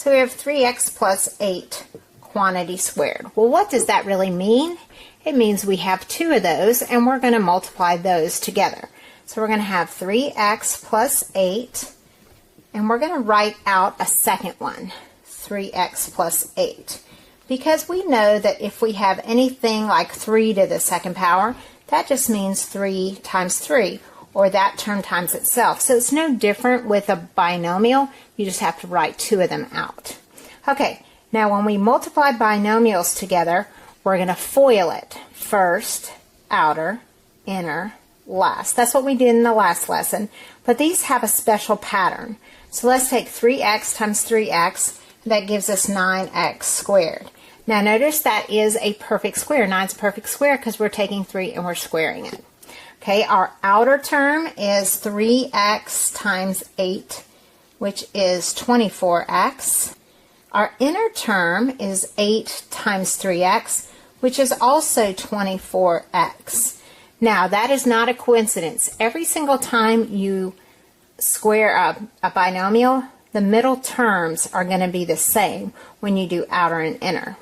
So we have 3x plus 8 quantity squared. Well, what does that really mean? It means we have two of those, and we're going to multiply those together. So we're going to have 3x plus 8, and we're going to write out a second one, 3x plus 8. Because we know that if we have anything like 3 to the second power, that just means 3 times 3, or that term times itself. So it's no different with a binomial. You just have to write two of them out. Okay, now when we multiply binomials together, we're going to FOIL it. First, outer, inner, last. That's what we did in the last lesson. But these have a special pattern. So let's take 3x times 3x. That gives us 9x squared. Now notice that is a perfect square. 9 is a perfect square because we're taking 3 and we're squaring it. Okay, our outer term is 3x times 8, which is 24x. Our inner term is 8 times 3x, which is also 24x. Now, that is not a coincidence. Every single time you square a binomial, the middle terms are going to be the same when you do outer and inner.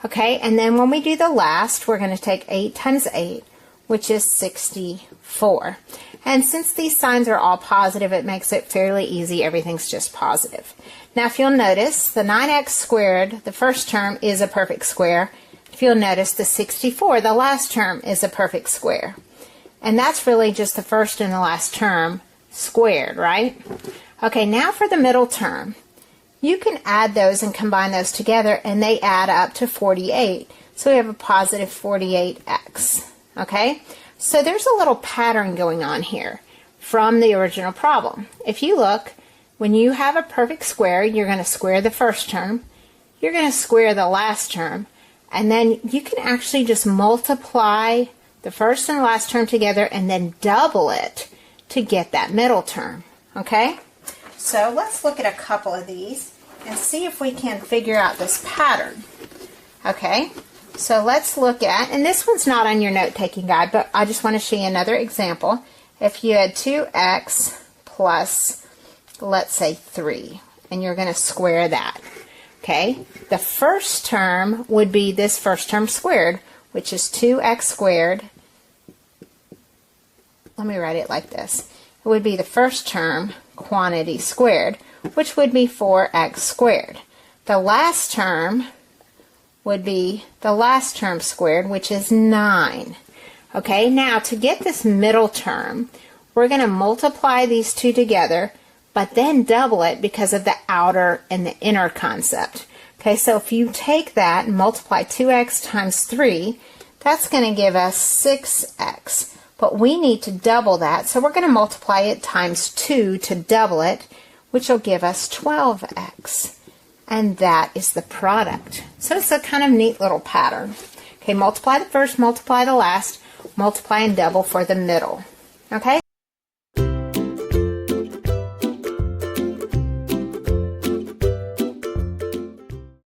Okay, and then when we do the last, we're going to take 8 times 8, which is 64. And since these signs are all positive, it makes it fairly easy. Everything's just positive. Now, if you'll notice, the 9x squared, the first term, is a perfect square. If you'll notice, the 64, the last term, is a perfect square. And that's really just the first and the last term squared, right? Okay, now for the middle term. You can add those and combine those together, and they add up to 48. So we have a positive 48x. Okay? So there's a little pattern going on here from the original problem. If you look, when you have a perfect square, you're going to square the first term, you're going to square the last term, and then you can actually just multiply the first and the last term together and then double it to get that middle term. Okay? So let's look at a couple of these and see if we can figure out this pattern. Okay? So let's look at, and this one's not on your note-taking guide, but I just want to show you another example. If you had 2x plus, let's say, 3, and you're going to square that. Okay? The first term would be this first term squared, which is 2x squared. Let me write it like this. It would be the first term quantity squared, which would be 4x squared. The last term would be the last term squared, which is 9. Okay, now to get this middle term, we're going to multiply these two together, but then double it because of the outer and the inner concept. Okay, so if you take that and multiply 2x times 3, that's going to give us 6x. But we need to double that, so we're going to multiply it times 2 to double it, which will give us 12x. And that is the product. So it's a kind of neat little pattern. Okay, multiply the first, multiply the last, multiply and double for the middle. Okay?